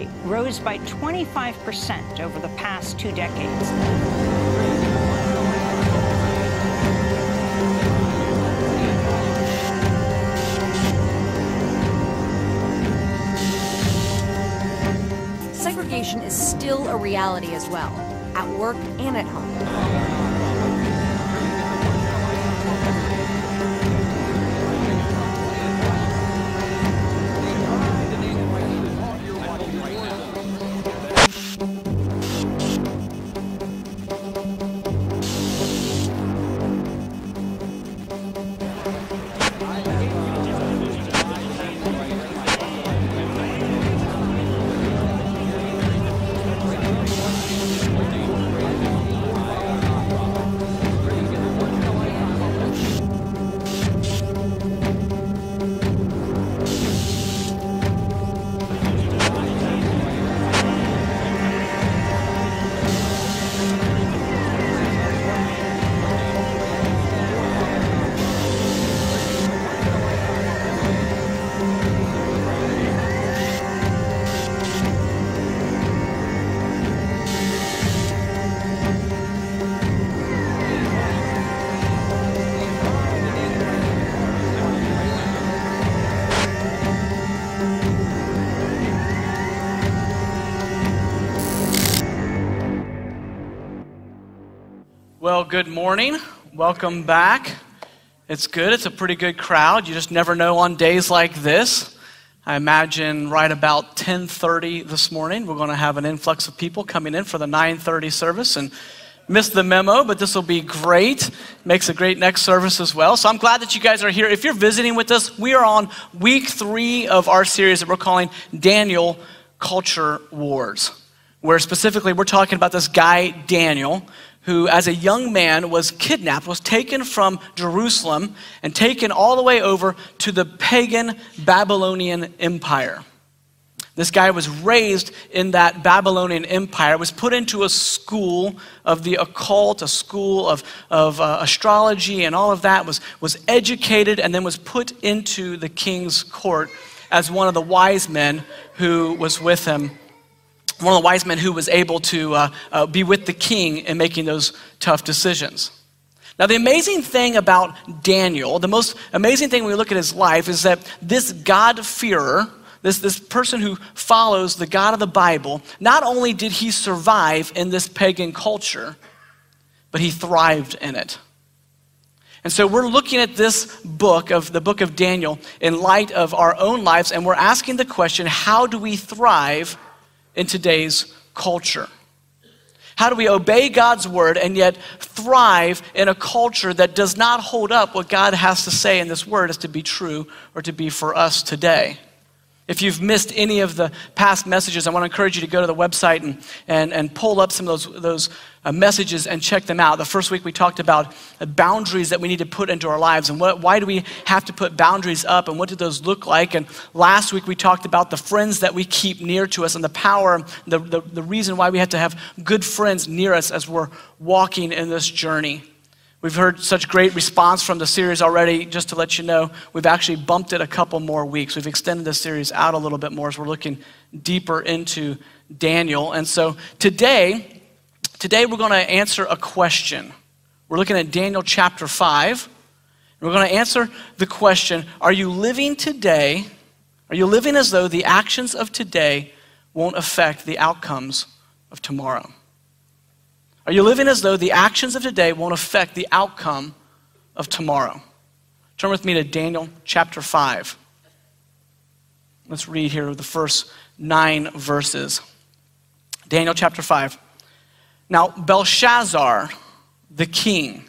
rate rose by 25% over the past 2 decades. Segregation is still a reality as well, at work and at home. Well, good morning. Welcome back. It's good. It's a pretty good crowd. You just never know on days like this. I imagine right about 10:30 this morning, we're going to have an influx of people coming in for the 9:30 service, and missed the memo, but this will be great. Makes a great next service as well. So I'm glad that you guys are here. If you're visiting with us, we are on week 3 of our series that we're calling Daniel Culture Wars, where specifically we're talking about this guy, Daniel, who as a young man was kidnapped, was taken from Jerusalem and taken all the way over to the pagan Babylonian Empire. This guy was raised in that Babylonian Empire, was put into a school of the occult, a school of astrology and all of that, was educated and then was put into the king's court as one of the wise men who was with him. One of the wise men who was able to be with the king in making those tough decisions. Now, the amazing thing about Daniel, the most amazing thing when we look at his life is that this God-fearer, this person who follows the God of the Bible, not only did he survive in this pagan culture, but he thrived in it. And so we're looking at this book, the book of Daniel, in light of our own lives, and we're asking the question, how do we thrive in today's culture? How do we obey God's word and yet thrive in a culture that does not hold up what God has to say in this word as to be true or to be for us today? If you've missed any of the past messages, I want to encourage you to go to the website and pull up some of those messages and check them out. The first week we talked about boundaries that we need to put into our lives and why do we have to put boundaries up and what do those look like. And last week we talked about the friends that we keep near to us and the power, the reason why we have to have good friends near us as we're walking in this journey. We've heard such great response from the series already. Just to let you know, we've actually bumped it a couple more weeks. We've extended this series out a little bit more as we're looking deeper into Daniel. And so today we're going to answer a question. We're looking at Daniel chapter 5. And we're going to answer the question, are you living today, are you living as though the actions of today won't affect the outcomes of tomorrow? Are you living as though the actions of today won't affect the outcome of tomorrow? Turn with me to Daniel chapter 5. Let's read here the first 9 verses. Daniel chapter 5. Now Belshazzar, the king,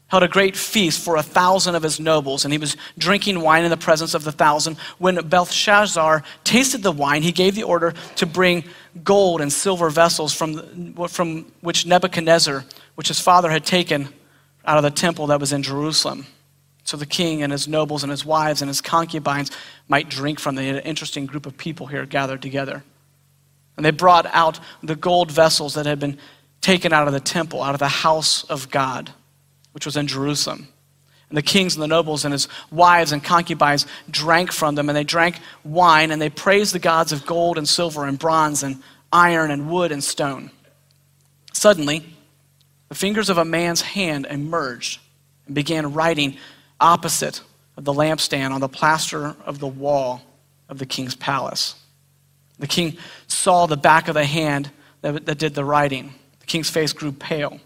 held a great feast for 1,000 of his nobles, and he was drinking wine in the presence of the 1,000. When Belshazzar tasted the wine, he gave the order to bring gold and silver vessels from which Nebuchadnezzar, which his father had taken out of the temple that was in Jerusalem. So the king and his nobles and his wives and his concubines might drink from them. He had an interesting group of people here gathered together. And they brought out the gold vessels that had been taken out of the temple, out of the house of God, which was in Jerusalem. And the kings and the nobles and his wives and concubines drank from them, and they drank wine, and they praised the gods of gold and silver and bronze and iron and wood and stone. Suddenly, the fingers of a man's hand emerged and began writing opposite of the lampstand on the plaster of the wall of the king's palace. The king saw the back of the hand that did the writing. The king's face grew pale,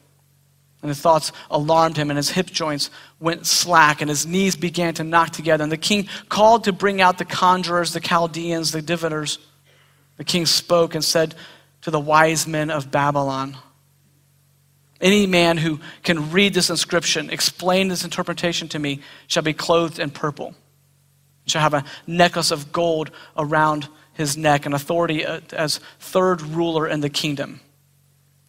and his thoughts alarmed him, and his hip joints went slack, and his knees began to knock together. And the king called to bring out the conjurers, the Chaldeans, the diviners. The king spoke and said to the wise men of Babylon, any man who can read this inscription, explain this interpretation to me, shall be clothed in purple, shall have a necklace of gold around his neck, and authority as third ruler in the kingdom.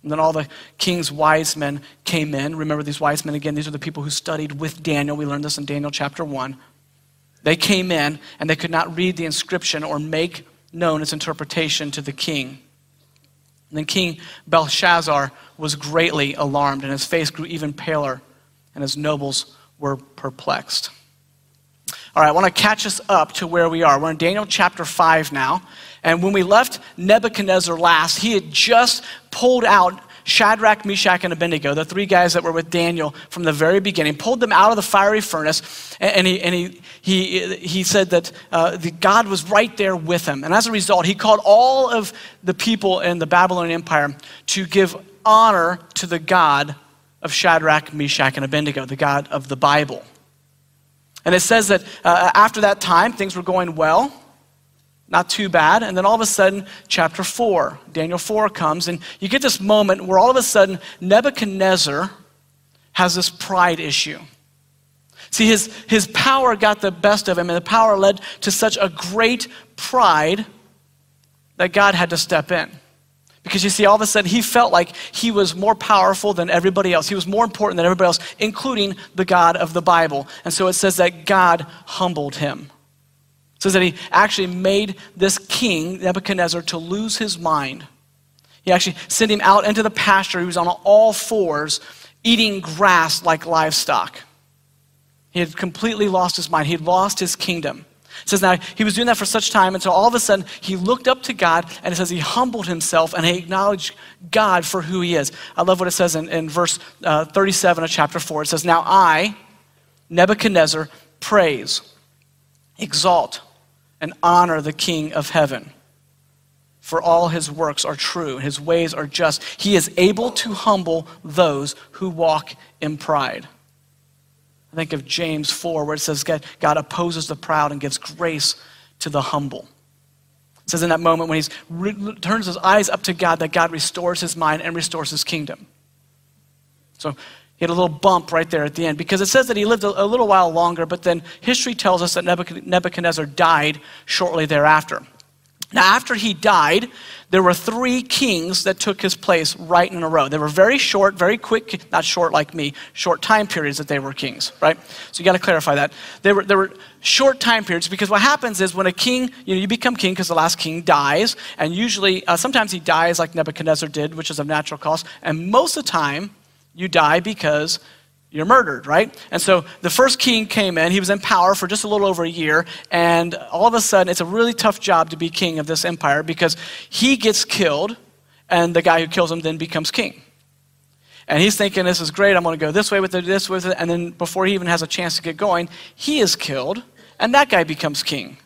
And then all the king's wise men came in. Remember these wise men again, these are the people who studied with Daniel. We learned this in Daniel chapter 1. They came in, and they could not read the inscription or make known its interpretation to the king. And then King Belshazzar was greatly alarmed, and his face grew even paler, and his nobles were perplexed. All right, I want to catch us up to where we are. We're in Daniel chapter 5 now. And when we left Nebuchadnezzar last, he had just pulled out Shadrach, Meshach, and Abednego, the three guys that were with Daniel from the very beginning, pulled them out of the fiery furnace, and he said that God was right there with him. And as a result, he called all of the people in the Babylonian Empire to give honor to the God of Shadrach, Meshach, and Abednego, the God of the Bible. And it says that after that time, things were going well, not too bad. And then all of a sudden, chapter 4, Daniel 4 comes, and you get this moment where all of a sudden, Nebuchadnezzar has this pride issue. See, his power got the best of him, and the power led to such a great pride that God had to step in. Because you see, all of a sudden, he felt like he was more powerful than everybody else. He was more important than everybody else, including the God of the Bible. And so it says that God humbled him. It says that he actually made this king, Nebuchadnezzar, to lose his mind. He actually sent him out into the pasture. He was on all fours, eating grass like livestock. He had completely lost his mind. He had lost his kingdom. It says now he was doing that for such time until all of a sudden he looked up to God, and it says he humbled himself and he acknowledged God for who he is. I love what it says in verse 37 of chapter 4. It says, now I, Nebuchadnezzar, praise, exalt, and honor the King of heaven. For all his works are true, his ways are just. He is able to humble those who walk in pride. I think of James 4, where it says God opposes the proud and gives grace to the humble. It says in that moment when he turns his eyes up to God, that God restores his mind and restores his kingdom. So he had a little bump right there at the end, because it says that he lived a little while longer, but then history tells us that Nebuchadnezzar died shortly thereafter. Now, after he died, there were 3 kings that took his place right in a row. They were very short, very quick, not short like me, short time periods that they were kings, right? So you got to clarify that. There were short time periods, because what happens is when a king, you become king because the last king dies, and usually, sometimes he dies like Nebuchadnezzar did, which is of natural cause, and most of the time, you die because you're murdered, right? And so the first king came in, he was in power for just a little over a year, and all of a sudden, it's a really tough job to be king of this empire, because he gets killed, and the guy who kills him then becomes king. And he's thinking, this is great, I'm gonna go this way with it, and then before he even has a chance to get going, he is killed, and that guy becomes king.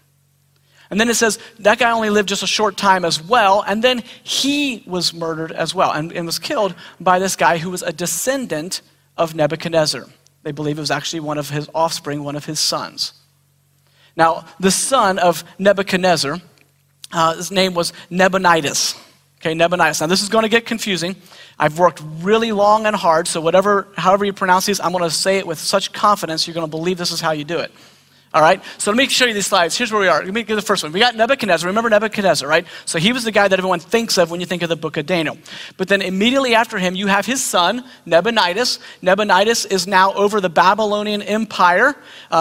And then it says that guy only lived just a short time as well, and then he was murdered as well, and was killed by this guy who was a descendant of Nebuchadnezzar. They believe it was actually one of his offspring, one of his sons. Now, the son of Nebuchadnezzar, his name was Nabonidus. Okay, Nabonidus. Now, this is going to get confusing. I've worked really long and hard, so however you pronounce these, I'm going to say it with such confidence, you're going to believe this is how you do it. All right, so let me show you these slides. Here's where we are. Let me give the first one. We got Nebuchadnezzar. Remember Nebuchadnezzar, right? So he was the guy that everyone thinks of when you think of the book of Daniel. But then immediately after him, you have his son, Nabonidus. Nabonidus is now over the Babylonian Empire.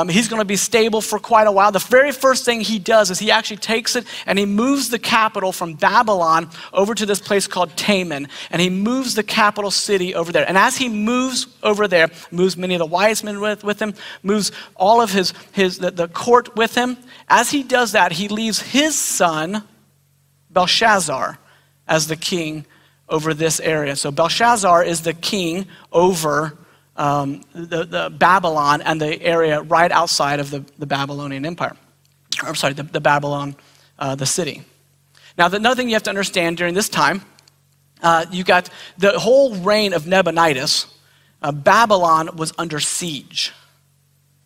He's going to be stable for quite a while. The very first thing he does is he actually takes it and he moves the capital from Babylon over to this place called Taman. And he moves the capital city over there. And as he moves over there, moves many of the wise men with him, moves all of the court with him. As he does that, he leaves his son, Belshazzar, as the king over this area. So Belshazzar is the king over the Babylon and the area right outside of the Babylonian Empire. I'm sorry, the Babylon, the city. Now, another thing you have to understand during this time, you got the whole reign of Nabonidus. Babylon was under siege.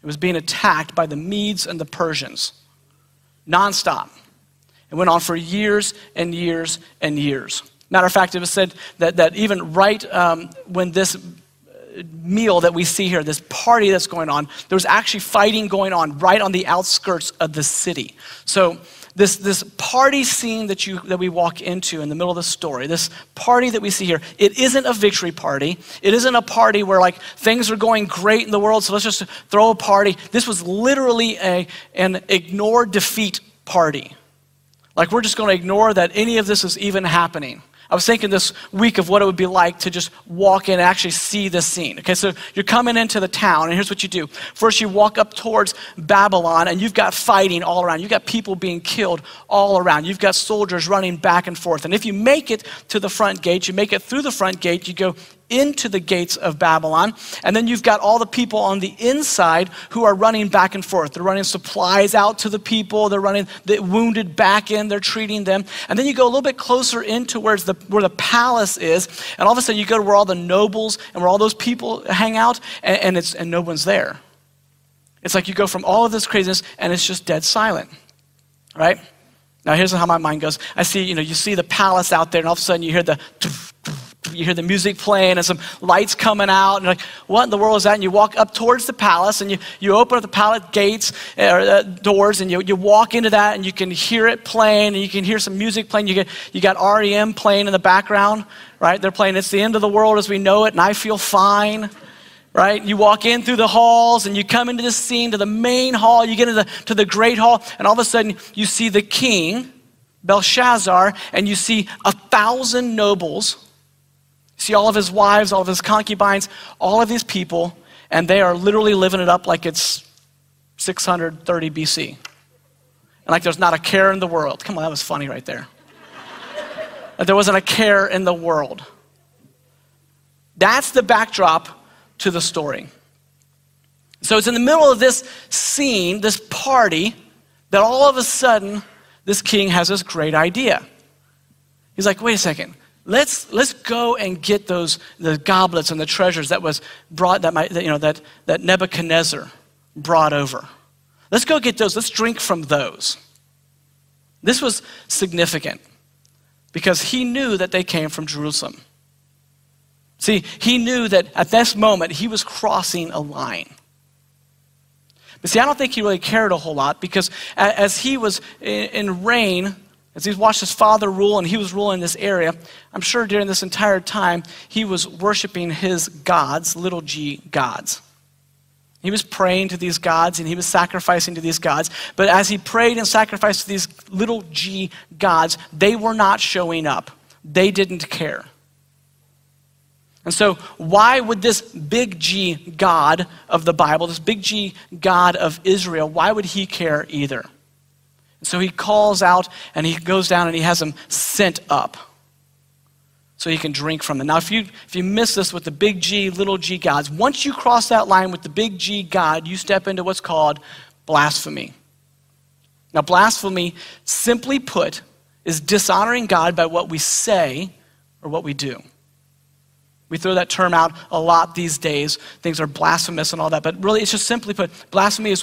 It was being attacked by the Medes and the Persians, nonstop. It went on for years and years and years. Matter of fact, it was said that even right when this meal that we see here, this party that's going on, there was actually fighting going on right on the outskirts of the city. So this party scene that we walk into in the middle of the story, this party that we see here, it isn't a victory party. It isn't a party where like things are going great in the world, so let's just throw a party. This was literally an ignore defeat party. Like we're just going to ignore that any of this is even happening. I was thinking this week of what it would be like to just walk in and actually see this scene. Okay, so you're coming into the town, and here's what you do. First, you walk up towards Babylon, and you've got fighting all around. You've got people being killed all around. You've got soldiers running back and forth. And if you make it to the front gate, you make it through the front gate, you go into the gates of Babylon, and then you've got all the people on the inside who are running back and forth. They're running supplies out to the people. They're running the wounded back in. They're treating them. And then you go a little bit closer into where the palace is, and all of a sudden you go to where all the nobles and where all those people hang out, and no one's there. It's like you go from all of this craziness, and it's just dead silent, right? Now here's how my mind goes. I see, you see the palace out there, and all of a sudden you hear the music playing and some lights coming out, and you're like, what in the world is that? And you walk up towards the palace, and you open up the palace gates or doors, and you walk into that, and you can hear it playing, and you can hear some music playing. You got REM playing in the background, right? They're playing "It's the End of the World as We Know It," and I Feel Fine. Right? You walk in through the halls, and you come into this scene to the main hall. You get to the great hall, and all of a sudden you see the king, Belshazzar, and you see 1,000 nobles. You see all of his wives, all of his concubines, all of these people, and they are literally living it up like it's 630 BC. And like there's not a care in the world. Come on, that was funny right there. Like there wasn't a care in the world. That's the backdrop to the story. So it's in the middle of this scene, this party, that all of a sudden this king has this great idea. He's like, wait a second, let's go and get the goblets and the treasures that was brought that Nebuchadnezzar brought over. Let's go get those. Let's drink from those. This was significant because he knew that they came from Jerusalem. See, he knew that at this moment, he was crossing a line. But see, I don't think he really cared a whole lot because as he was in reign, as he watched his father rule and he was ruling this area, I'm sure during this entire time, he was worshiping his gods, little g gods. He was praying to these gods and he was sacrificing to these gods. But as he prayed and sacrificed to these little g gods, they were not showing up. They didn't care. And so why would this big G God of the Bible, this big G God of Israel, why would he care either? And so he calls out and he goes down and he has them sent up so he can drink from them. Now if you miss this with the big G, little g gods, once you cross that line with the big G God, you step into what's called blasphemy. Now blasphemy, simply put, is dishonoring God by what we say or what we do. We throw that term out a lot these days. Things are blasphemous and all that. But really, it's just simply put, blasphemy is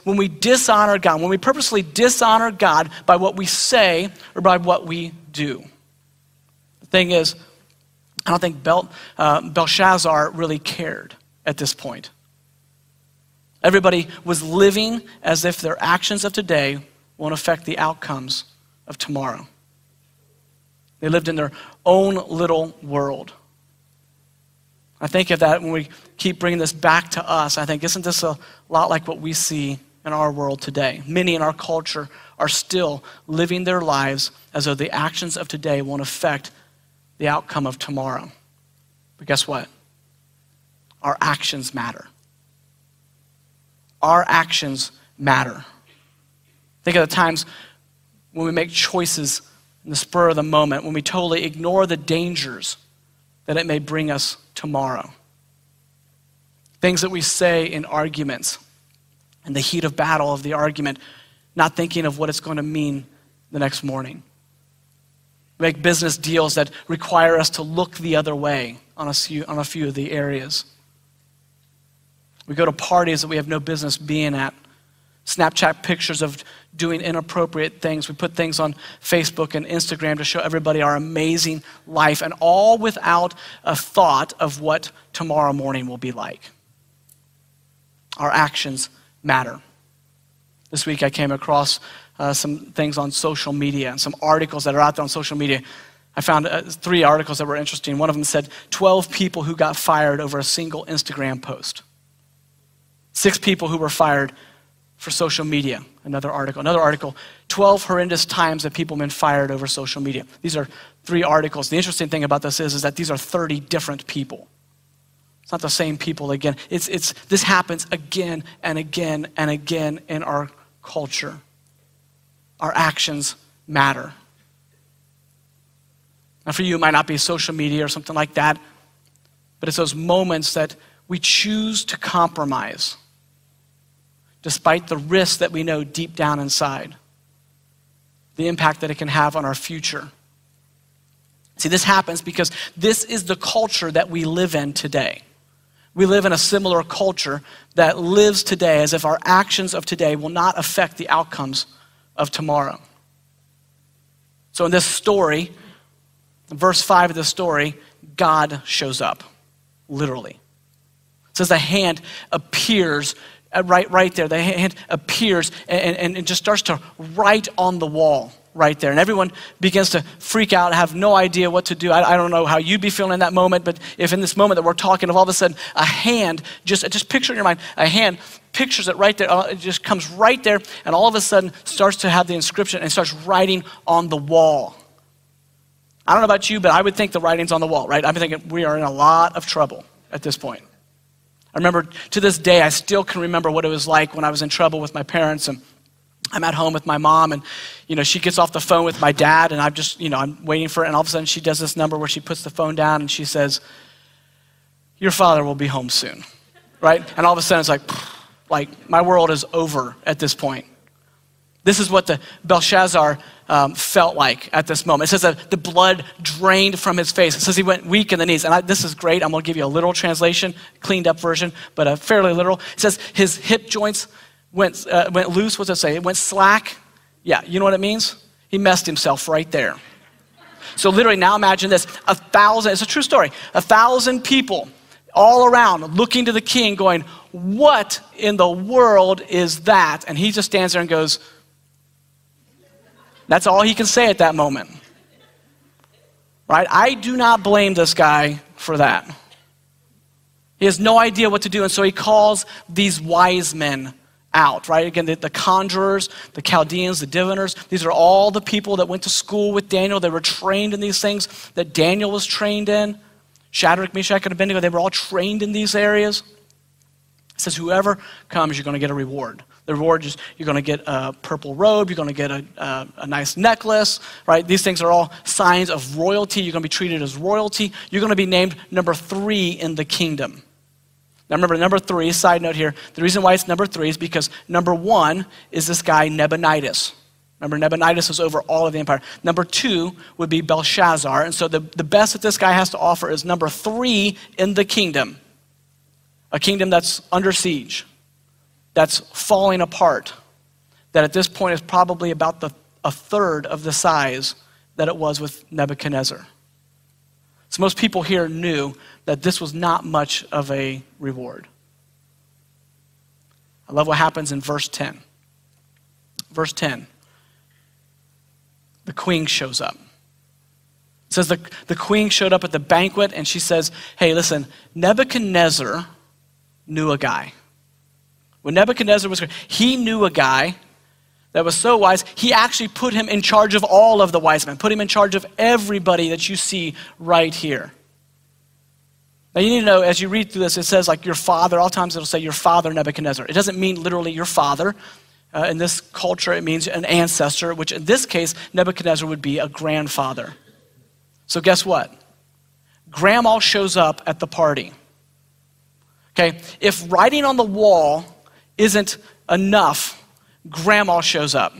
when we dishonor God, when we purposely dishonor God by what we say or by what we do. The thing is, I don't think Belshazzar really cared at this point. Everybody was living as if their actions of today won't affect the outcomes of tomorrow. They lived in their own little world. I think of that when we keep bringing this back to us. I think, isn't this a lot like what we see in our world today? Many in our culture are still living their lives as though the actions of today won't affect the outcome of tomorrow. But guess what? Our actions matter. Our actions matter. Think of the times when we make choices in the spur of the moment, when we totally ignore the dangers that it may bring us tomorrow. Things that we say in arguments, in the heat of battle of the argument, not thinking of what it's going to mean the next morning. We make business deals that require us to look the other way on a few of the areas. We go to parties that we have no business being at. Snapchat pictures of doing inappropriate things. We put things on Facebook and Instagram to show everybody our amazing life, and all without a thought of what tomorrow morning will be like. Our actions matter. This week I came across some things on social media and some articles that are out there on social media. I found 3 articles that were interesting. One of them said 12 people who got fired over a single Instagram post. 6 people who were fired for social media. Another article, 12 horrendous times that people have been fired over social media. These are 3 articles. The interesting thing about this is that these are 30 different people. It's not the same people again. This happens again and again and again in our culture. Our actions matter. Now for you, it might not be social media or something like that, but it's those moments that we choose to compromise despite the risk that we know deep down inside, the impact that it can have on our future. See, this happens because this is the culture that we live in today. We live in a similar culture that lives today as if our actions of today will not affect the outcomes of tomorrow. So in this story, in verse 5 of the story, God shows up, literally. It says the hand appears right there. The hand appears and it just starts to write on the wall right there. And everyone begins to freak out, have no idea what to do. I don't know how you'd be feeling in that moment, but if in this moment that we're talking, if all of a sudden a hand, just picture in your mind, a hand pictures it right there, it just comes right there, and all of a sudden starts to have the inscription and starts writing on the wall. I don't know about you, but I would think the writing's on the wall, right? I'm thinking we are in a lot of trouble at this point. I remember to this day, I still can remember what it was like when I was in trouble with my parents, and I'm at home with my mom, and she gets off the phone with my dad, and I'm waiting for it, and all of a sudden she does this number where she puts the phone down and she says, "Your father will be home soon," right? And all of a sudden it's like my world is over at this point. This is what the Belshazzar felt like at this moment. It says that the blood drained from his face. It says he went weak in the knees. And this is great. I'm going to give you a literal translation, cleaned up version, but a fairly literal. It says his hip joints went loose. What's it say? It went slack. Yeah, you know what it means? He messed himself right there. So literally now imagine this. 1,000, it's a true story. 1,000 people all around looking to the king going, "What in the world is that?" And he just stands there and goes, that's all he can say at that moment. Right? I do not blame this guy for that. He has no idea what to do, and so he calls these wise men out, right? Again, the conjurers, the Chaldeans, the diviners, these are all the people that went to school with Daniel. They were trained in these things that Daniel was trained in. Shadrach, Meshach, and Abednego, they were all trained in these areas. It says whoever comes, you're going to get a reward. The reward is you're going to get a purple robe, you're going to get a nice necklace, right? These things are all signs of royalty. You're going to be treated as royalty. You're going to be named number 3 in the kingdom. Now remember, number 3, side note here, the reason why it's number 3 is because number 1 is this guy Nebuchadnezzar. Remember, Nebuchadnezzar was over all of the empire. Number 2 would be Belshazzar. And so the best that this guy has to offer is number 3 in the kingdom. A kingdom that's under siege, that's falling apart, that at this point is probably about a third of the size that it was with Nebuchadnezzar. So most people here knew that this was not much of a reward. I love what happens in verse 10. Verse 10, the queen shows up. It says the queen showed up at the banquet, and she says, hey, listen, Nebuchadnezzar knew a guy. When Nebuchadnezzar was, he knew a guy that was so wise, he actually put him in charge of all of the wise men, put him in charge of everybody that you see right here. Now you need to know, as you read through this, it says like your father, all times it'll say your father Nebuchadnezzar. It doesn't mean literally your father. In this culture, it means an ancestor, which in this case, Nebuchadnezzar would be a grandfather. So guess what? Grandma shows up at the party. Okay, if writing on the wall isn't enough, Grandma shows up.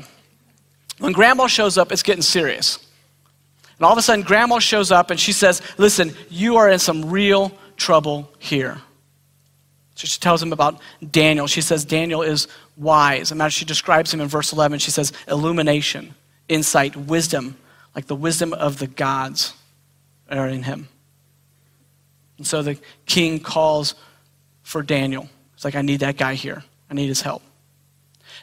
When Grandma shows up, it's getting serious. And all of a sudden, Grandma shows up and she says, listen, you are in some real trouble here. So she tells him about Daniel. She says Daniel is wise. And she describes him in verse 11. She says illumination, insight, wisdom, like the wisdom of the gods are in him. And so the king calls for Daniel. It's like, I need that guy here. I need his help.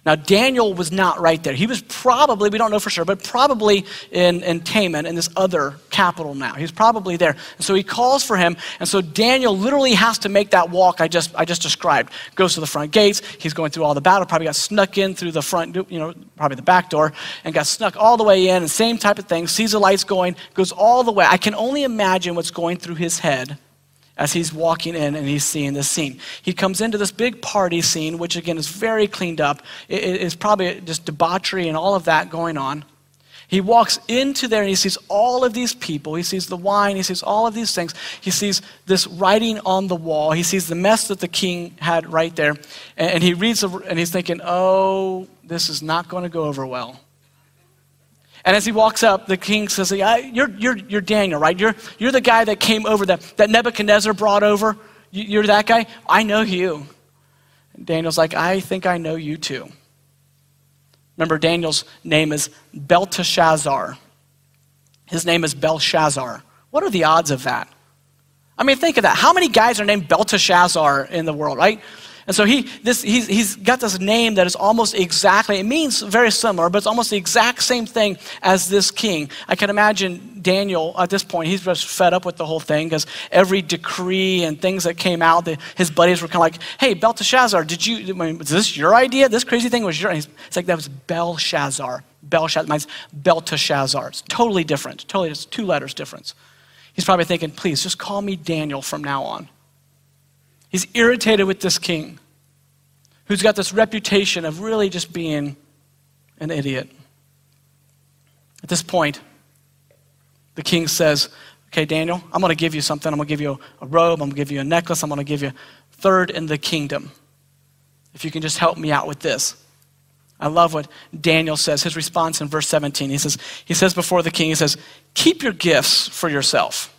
Now, Daniel was not right there. He was probably, we don't know for sure, but probably in Taman, in this other capital now. He's probably there. And so he calls for him. And so Daniel literally has to make that walk I just described. Goes to the front gates. He's going through all the battle. Probably got snuck in through the front, probably the back door, and got snuck all the way in. And same type of thing. Sees the lights going, goes all the way. I can only imagine what's going through his head as he's walking in and he's seeing this scene. He comes into this big party scene, which again is very cleaned up. It is probably just debauchery and all of that going on. He walks into there and he sees all of these people. He sees the wine. He sees all of these things. He sees this writing on the wall. He sees the mess that the king had right there. And he reads and he's thinking, oh, this is not going to go over well. And as he walks up, the king says, you're Daniel, right? You're the guy that came over, that Nebuchadnezzar brought over. You're that guy? I know you. And Daniel's like, I think I know you too. Remember, Daniel's name is Belteshazzar. His name is Belshazzar. What are the odds of that? I mean, think of that. How many guys are named Belteshazzar in the world, right? And so he's got this name that is almost exactly, it means very similar, but it's almost the exact same thing as this king. I can imagine Daniel at this point, he's just fed up with the whole thing because every decree and things that came out, his buddies were kind of like, hey, Belteshazzar, was this your idea? This crazy thing was yours? It's like, that was Belshazzar. Belshazzar means Belteshazzar. It's totally different. Totally, it's 2 letters difference. He's probably thinking, please, just call me Daniel from now on. He's irritated with this king who's got this reputation of really just being an idiot. At this point, the king says, okay, Daniel, I'm going to give you something. I'm going to give you a robe. I'm going to give you a necklace. I'm going to give you third in the kingdom. If you can just help me out with this. I love what Daniel says. His response in verse 17, he says before the king, he says, keep your gifts for yourself.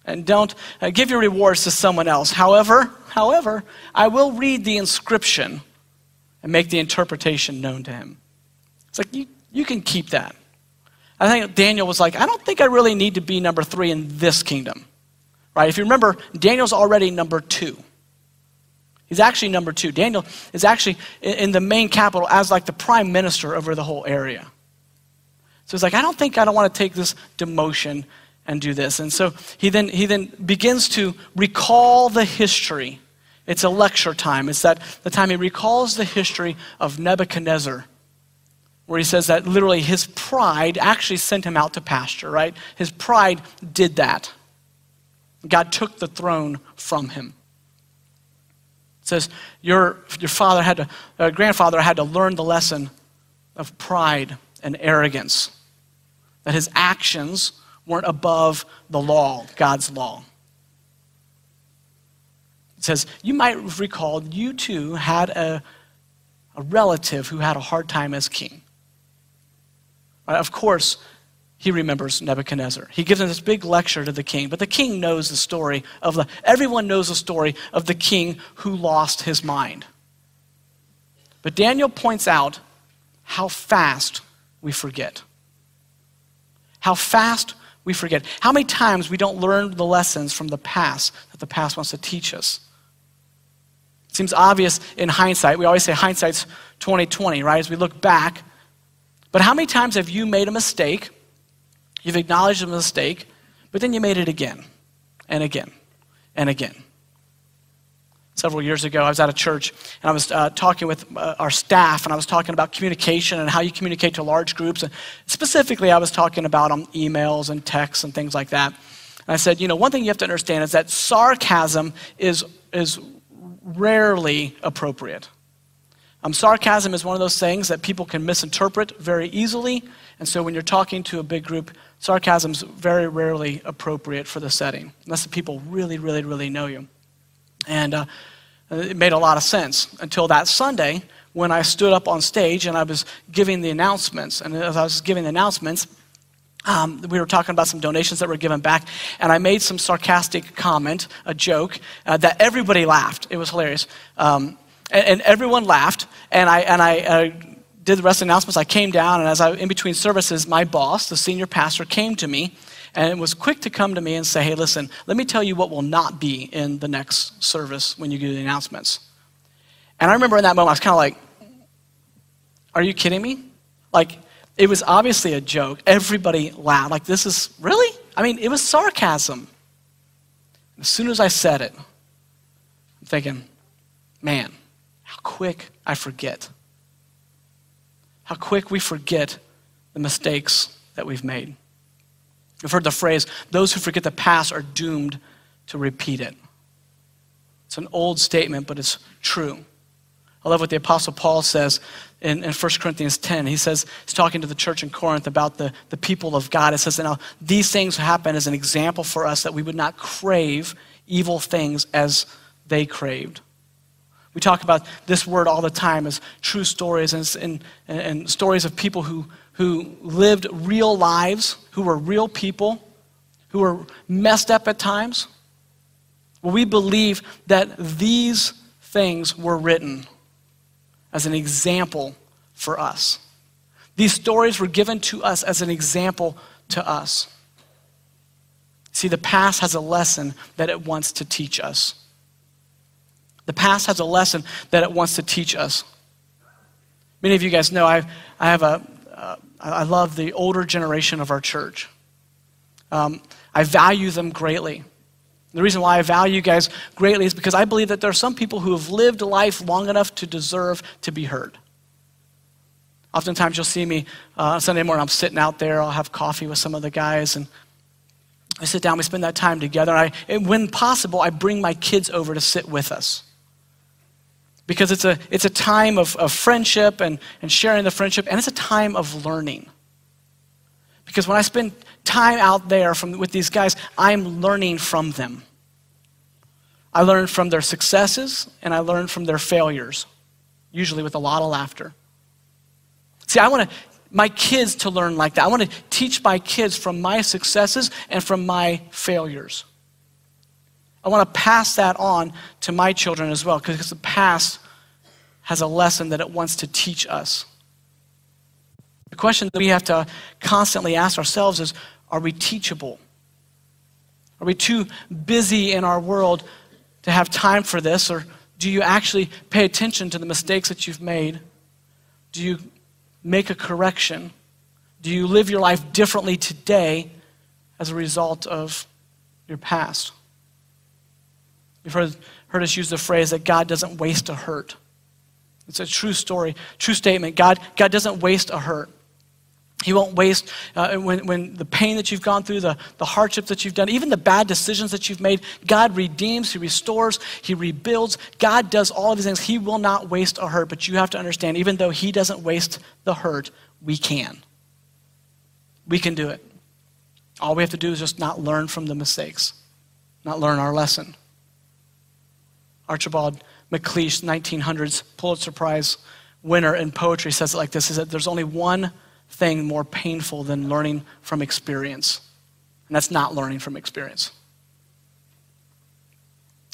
And don't give your rewards to someone else. However, I will read the inscription and make the interpretation known to him. It's like, you can keep that. I think Daniel was like, I don't think I really need to be number 3 in this kingdom. Right? If you remember, Daniel's already number 2. He's actually number 2. Daniel is actually in the main capital as like the prime minister over the whole area. So he's like, I don't want to take this demotion and do this. And so he then begins to recall the history. It's a lecture time. It's that the time he recalls the history of Nebuchadnezzar, where he says that literally his pride actually sent him out to pasture, right? His pride did that. God took the throne from him. It says your grandfather had to learn the lesson of pride and arrogance, that his actions weren't above the law, God's law. It says, you might recall you too had a relative who had a hard time as king. Right? Of course, he remembers Nebuchadnezzar. He gives him this big lecture to the king, but the king knows the story everyone knows the story of the king who lost his mind. But Daniel points out how fast we forget. How fast we forget. How many times we don't learn the lessons from the past that the past wants to teach us. Seems obvious in hindsight. We always say hindsight's 20/20, right? As we look back. But how many times have you made a mistake, you've acknowledged a mistake, but then you made it again and again and again? Several years ago, I was at a church, and I was talking with our staff, and I was talking about communication and how you communicate to large groups. And specifically, I was talking about emails and texts and things like that. And I said, one thing you have to understand is that sarcasm is rarely appropriate. Sarcasm is one of those things that people can misinterpret very easily, and so when you're talking to a big group, sarcasm's very rarely appropriate for the setting, unless the people really, really, really know you. And it made a lot of sense until that Sunday when I stood up on stage and I was giving the announcements. And as I was giving the announcements, we were talking about some donations that were given back, and I made some sarcastic comment, a joke, that everybody laughed. It was hilarious. And everyone laughed, and I did the rest of the announcements. I came down, and in between services, my boss, the senior pastor, came to me and was quick to come to me and say, hey, listen, let me tell you what will not be in the next service when you do the announcements. And I remember in that moment, I was kind of like, are you kidding me? Like, it was obviously a joke. Everybody laughed. Like, this is, really? I mean, it was sarcasm. As soon as I said it, I'm thinking, man, how quick I forget. How quick we forget the mistakes that we've made. You've heard the phrase, those who forget the past are doomed to repeat it. It's an old statement, but it's true. I love what the Apostle Paul says in 1 Corinthians 10. He says, he's talking to the church in Corinth about the people of God. It says, now these things happen as an example for us that we would not crave evil things as they craved. We talk about this word all the time as true stories and stories of people who lived real lives, who were real people, who were messed up at times. Well, we believe that these things were written as an example for us. These stories were given to us as an example to us. See, the past has a lesson that it wants to teach us. The past has a lesson that it wants to teach us. Many of you guys know I love the older generation of our church. I value them greatly. The reason why I value you guys greatly is because I believe that there are some people who have lived life long enough to deserve to be heard. Oftentimes you'll see me Sunday morning, I'm sitting out there, I'll have coffee with some of the guys, and I sit down, we spend that time together, and when possible, I bring my kids over to sit with us. Because it's a time of friendship and sharing the friendship, and it's a time of learning. Because when I spend time out there with these guys, I'm learning from them. I learn from their successes, and I learn from their failures, usually with a lot of laughter. See, I want my kids to learn like that. I want to teach my kids from my successes and from my failures. I want to pass that on to my children as well, because the past has a lesson that it wants to teach us. The question that we have to constantly ask ourselves is, are we teachable? Are we too busy in our world to have time for this, or do you actually pay attention to the mistakes that you've made? Do you make a correction? Do you live your life differently today as a result of your past? You've heard us use the phrase that God doesn't waste a hurt. It's a true story, true statement. God doesn't waste a hurt. He won't waste when the pain that you've gone through, the hardships that you've done, even the bad decisions that you've made. God redeems, he restores, he rebuilds. God does all of these things. He will not waste a hurt, but you have to understand, even though he doesn't waste the hurt, we can. We can do it. All we have to do is just not learn from the mistakes, not learn our lesson. Archibald MacLeish, 1900s Pulitzer Prize winner in poetry, says it like this. He said, there's only one thing more painful than learning from experience, and that's not learning from experience.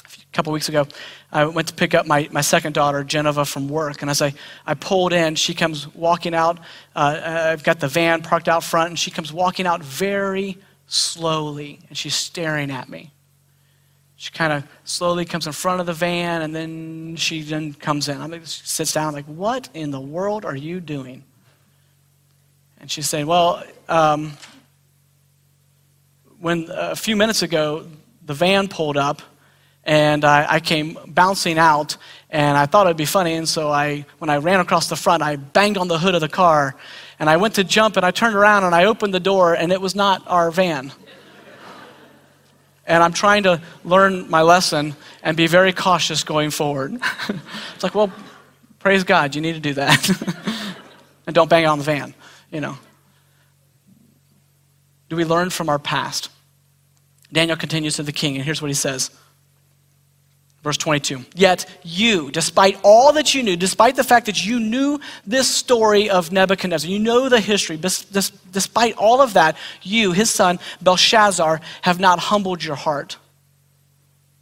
A couple weeks ago, I went to pick up my second daughter, Geneva, from work, and as I pulled in, she comes walking out. I've got the van parked out front, and she comes walking out very slowly, and she's staring at me. She kind of slowly comes in front of the van, and then she comes in. She sits down, like, what in the world are you doing? And she said, well, when a few minutes ago, the van pulled up, and I came bouncing out, and I thought it'd be funny, and so when I ran across the front, I banged on the hood of the car, and I went to jump, and I turned around, and I opened the door, and it was not our van. And I'm trying to learn my lesson and be very cautious going forward. It's like, well, praise God, you need to do that. And don't bang on the van, you know. Do we learn from our past? Daniel continues to the king, and here's what he says. Verse 22, yet you, despite all that you knew, despite the fact that you knew this story of Nebuchadnezzar, you know the history, despite all of that, you, his son, Belshazzar, have not humbled your heart,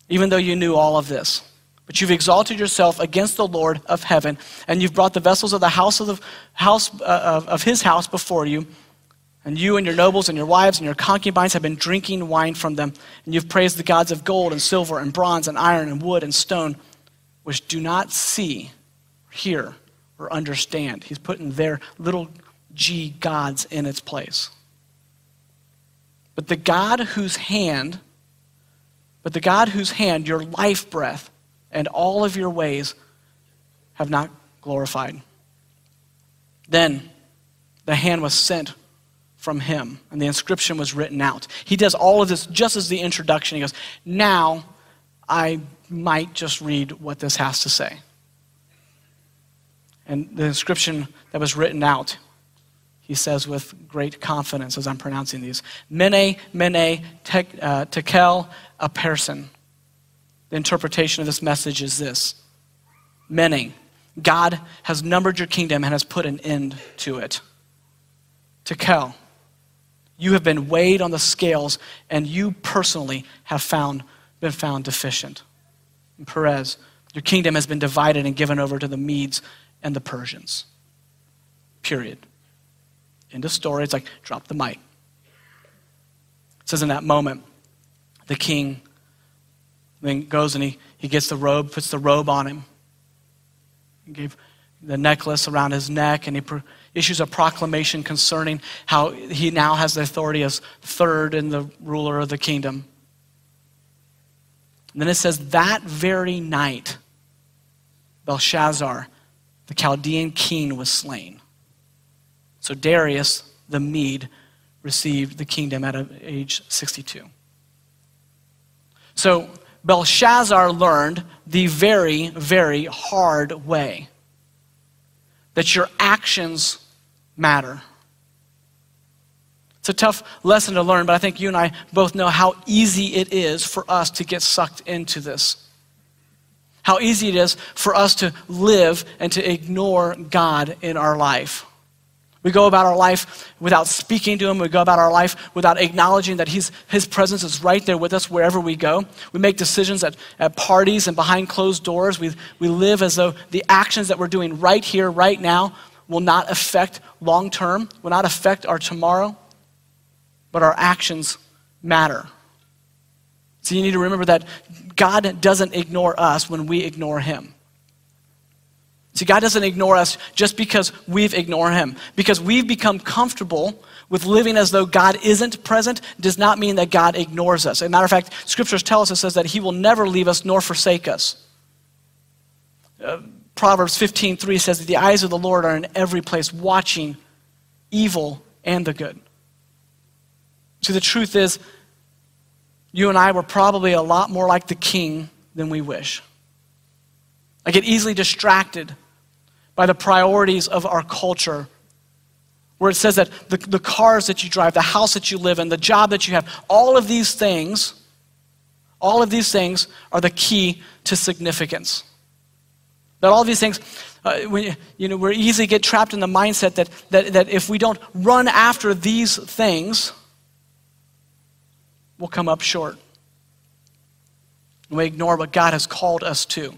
even though you knew all of this. But you've exalted yourself against the Lord of heaven, and you've brought the vessels of the house of his house before you, and you and your nobles and your wives and your concubines have been drinking wine from them. And you've praised the gods of gold and silver and bronze and iron and wood and stone, which do not see, hear, or understand. He's putting their little g gods in its place. But the God whose hand, your life breath, and all of your ways have not glorified. Then the hand was sent from him, and the inscription was written out. He does all of this just as the introduction. He goes, now I might just read what this has to say. And the inscription that was written out, he says with great confidence as I'm pronouncing these, Mene, Mene, Tekel, Aperson. The interpretation of this message is this. Mene, God has numbered your kingdom and has put an end to it. Tekel, you have been weighed on the scales, and you personally have been found deficient. And Perez, your kingdom has been divided and given over to the Medes and the Persians. Period. End of story. It's like, drop the mic. It says in that moment, the king then goes and he gets the robe, puts the robe on him. He gave the necklace around his neck, and he issues a proclamation concerning how he now has the authority as third in the ruler of the kingdom. And then it says, that very night, Belshazzar, the Chaldean king, was slain. So Darius, the Mede, received the kingdom at age 62. So Belshazzar learned the very, very hard way that your actions matter. It's a tough lesson to learn, but I think you and I both know how easy it is for us to get sucked into this. How easy it is for us to live and to ignore God in our life. We go about our life without speaking to him. We go about our life without acknowledging that his presence is right there with us wherever we go. We make decisions at parties and behind closed doors. We live as though the actions that we're doing right here, right now, will not affect long term, will not affect our tomorrow, but our actions matter. So you need to remember that God doesn't ignore us when we ignore him. See, God doesn't ignore us just because we've ignored him. Because we've become comfortable with living as though God isn't present does not mean that God ignores us. As a matter of fact, scriptures tell us, it says that he will never leave us nor forsake us. Proverbs 15:3 says that the eyes of the Lord are in every place, watching evil and the good. See, the truth is, you and I were probably a lot more like the king than we wish. I get easily distracted by the priorities of our culture, where it says that the cars that you drive, the house that you live in, the job that you have, all of these things are the key to significance. That all of these things, we easily get trapped in the mindset that if we don't run after these things, we'll come up short. And we ignore what God has called us to.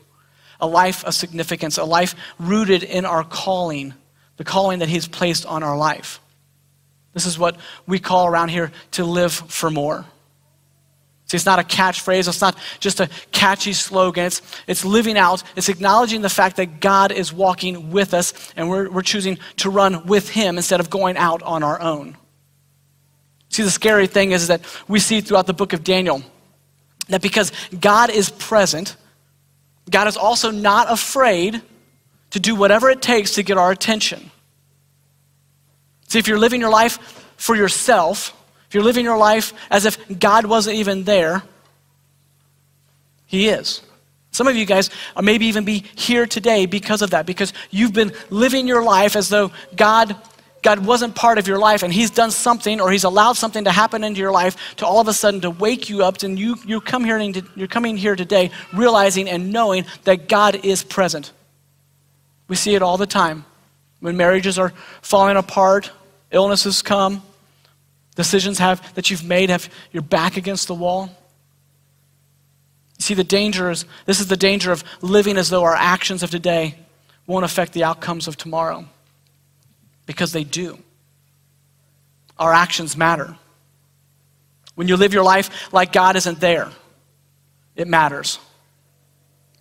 A life of significance, a life rooted in our calling, the calling that he's placed on our life. This is what we call around here to live for more. See, it's not a catchphrase. It's not just a catchy slogan. It's living out. It's acknowledging the fact that God is walking with us, and we're choosing to run with him instead of going out on our own. See, the scary thing is that we see throughout the book of Daniel that because God is present, God is also not afraid to do whatever it takes to get our attention. See, if you're living your life for yourself, if you're living your life as if God wasn't even there, he is. Some of you guys are maybe even be here today because of that, because you've been living your life as though God wasn't part of your life, and he's done something, or he's allowed something to happen into your life to all of a sudden to wake you up, and you're coming here today realizing and knowing that God is present. We see it all the time. When marriages are falling apart, illnesses come, decisions that you've made have your back against the wall. You see, this is the danger of living as though our actions of today won't affect the outcomes of tomorrow. Because they do. Our actions matter. When you live your life like God isn't there, it matters.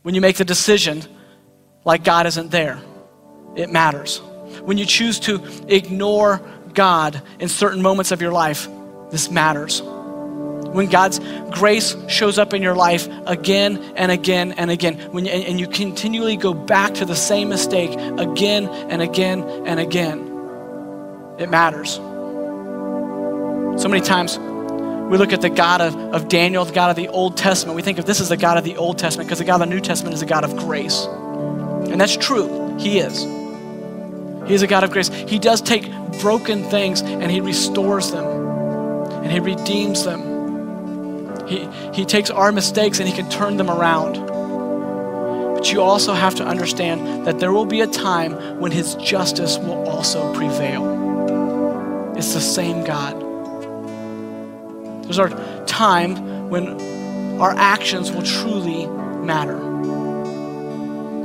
When you make the decision like God isn't there, it matters. When you choose to ignore God in certain moments of your life, this matters. When God's grace shows up in your life again and again and again, and you continually go back to the same mistake again and again and again, it matters. So many times we look at the God of Daniel, the God of the Old Testament. We think of this as the God of the Old Testament because the God of the New Testament is a God of grace. And that's true. He is. He is a God of grace. He does take broken things and he restores them and he redeems them. He takes our mistakes and he can turn them around. But you also have to understand that there will be a time when his justice will also prevail. It's the same God. There's our time when our actions will truly matter.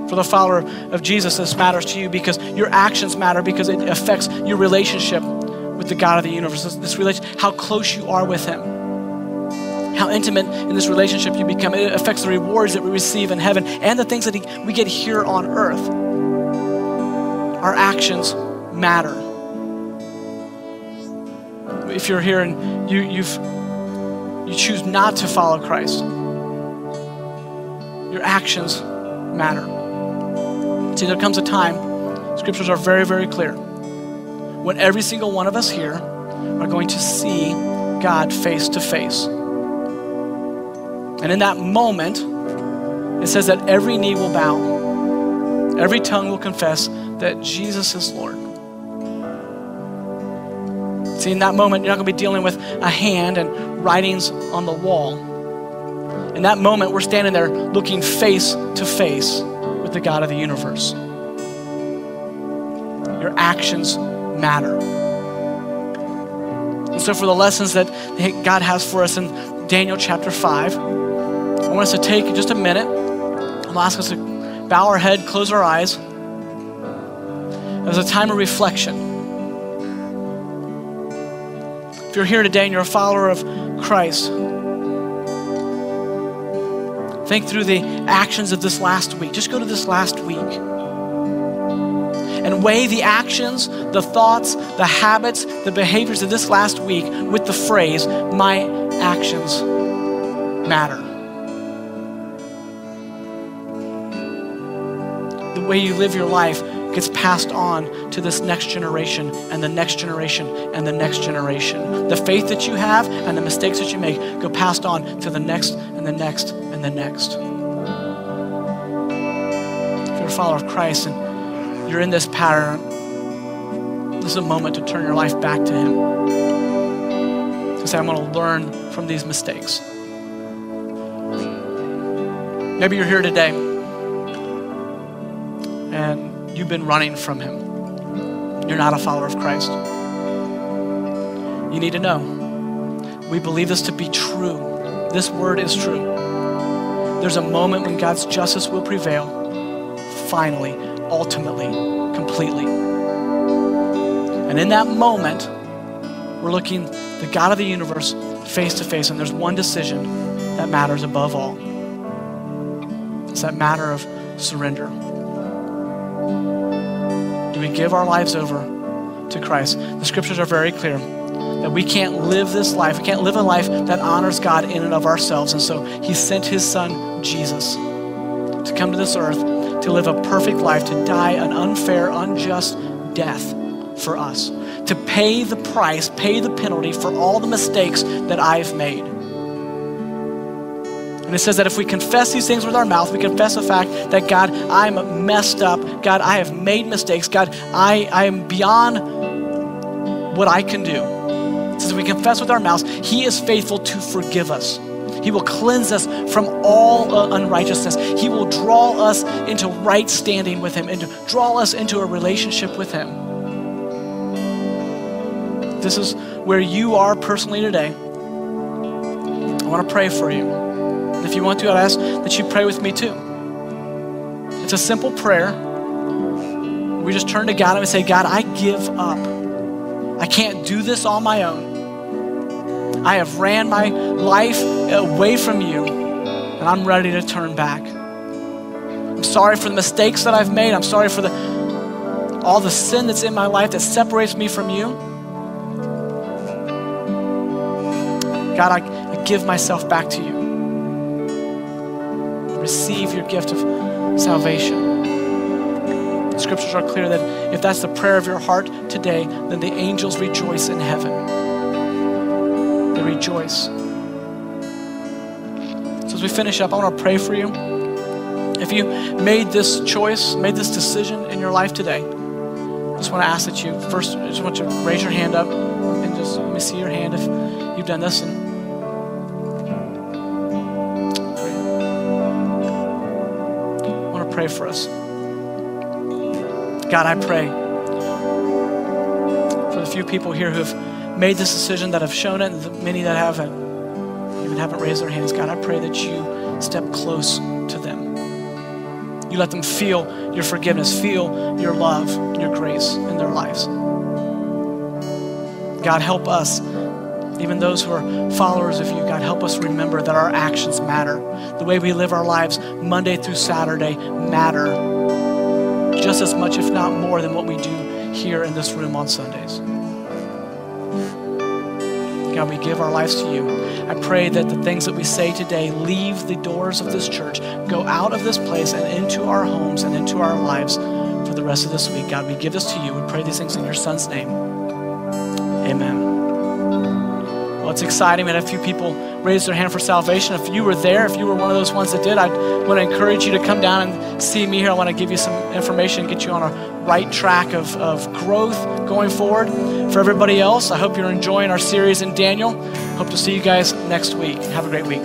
For the follower of Jesus, this matters to you because your actions matter, because it affects your relationship with the God of the universe. This relationship, how close you are with him, how intimate in this relationship you become. It affects the rewards that we receive in heaven and the things that we get here on earth. Our actions matter. If you're here and you choose not to follow Christ, your actions matter. See, there comes a time, scriptures are very, very clear, when every single one of us here are going to see God face to face. And in that moment, it says that every knee will bow, every tongue will confess that Jesus is Lord. See, in that moment, you're not going to be dealing with a hand and writings on the wall. In that moment, we're standing there looking face to face with the God of the universe. Your actions matter. And so for the lessons that God has for us in Daniel chapter 5, I want us to take just a minute. I'll ask us to bow our head, close our eyes. As a time of reflection. If you're here today and you're a follower of Christ, think through the actions of this last week. Just go to this last week and weigh the actions, the thoughts, the habits, the behaviors of this last week with the phrase, my actions matter. The way you live your life gets passed on to this next generation and the next generation and the next generation. The faith that you have and the mistakes that you make go passed on to the next and the next and the next. If you're a follower of Christ and you're in this pattern, this is a moment to turn your life back to him. To say, I'm going to learn from these mistakes. Maybe you're here today and you've been running from him. You're not a follower of Christ. You need to know, we believe this to be true. This word is true. There's a moment when God's justice will prevail, finally, ultimately, completely. And in that moment, we're looking the God of the universe face to face, and there's one decision that matters above all. It's that matter of surrender. Do we give our lives over to Christ? The scriptures are very clear that we can't live this life. We can't live a life that honors God in and of ourselves. And so he sent his son, Jesus, to come to this earth, to live a perfect life, to die an unfair, unjust death for us, to pay the price, pay the penalty for all the mistakes that I've made. And it says that if we confess these things with our mouth, we confess the fact that, God, I'm messed up. God, I have made mistakes. God, I am beyond what I can do. It says if we confess with our mouths, he is faithful to forgive us. He will cleanse us from all unrighteousness. He will draw us into right standing with him and to draw us into a relationship with him. This is where you are personally today. I want to pray for you. If you want to, I'd ask that you pray with me too. It's a simple prayer. We just turn to God and we say, God, I give up. I can't do this on my own. I have ran my life away from you, and I'm ready to turn back. I'm sorry for the mistakes that I've made. I'm sorry for all the sin that's in my life that separates me from you. God, I give myself back to you. Receive your gift of salvation. The scriptures are clear that if that's the prayer of your heart today, then the angels rejoice in heaven. They rejoice. So as we finish up, I want to pray for you. If you made this choice, made this decision in your life today, I just want to ask that you first, I just want you to raise your hand up and just let me see your hand if you've done this. And pray for us. God, I pray for the few people here who have made this decision, that have shown it, and the many that haven't, even haven't raised their hands. God, I pray that you step close to them. You let them feel your forgiveness, feel your love, your grace in their lives. God, help us, even those who are followers of you, God, help us remember that our actions matter. The way we live our lives Monday through Saturday matter just as much, if not more, than what we do here in this room on Sundays. God, we give our lives to you. I pray that the things that we say today leave the doors of this church, go out of this place and into our homes and into our lives for the rest of this week. God, we give this to you. We pray these things in your son's name. Amen. Well, it's exciting. We had a few people raise their hand for salvation. If you were there, if you were one of those ones that did, I want to encourage you to come down and see me here. I want to give you some information, get you on a right track of growth going forward. For everybody else, I hope you're enjoying our series in Daniel. Hope to see you guys next week. Have a great week.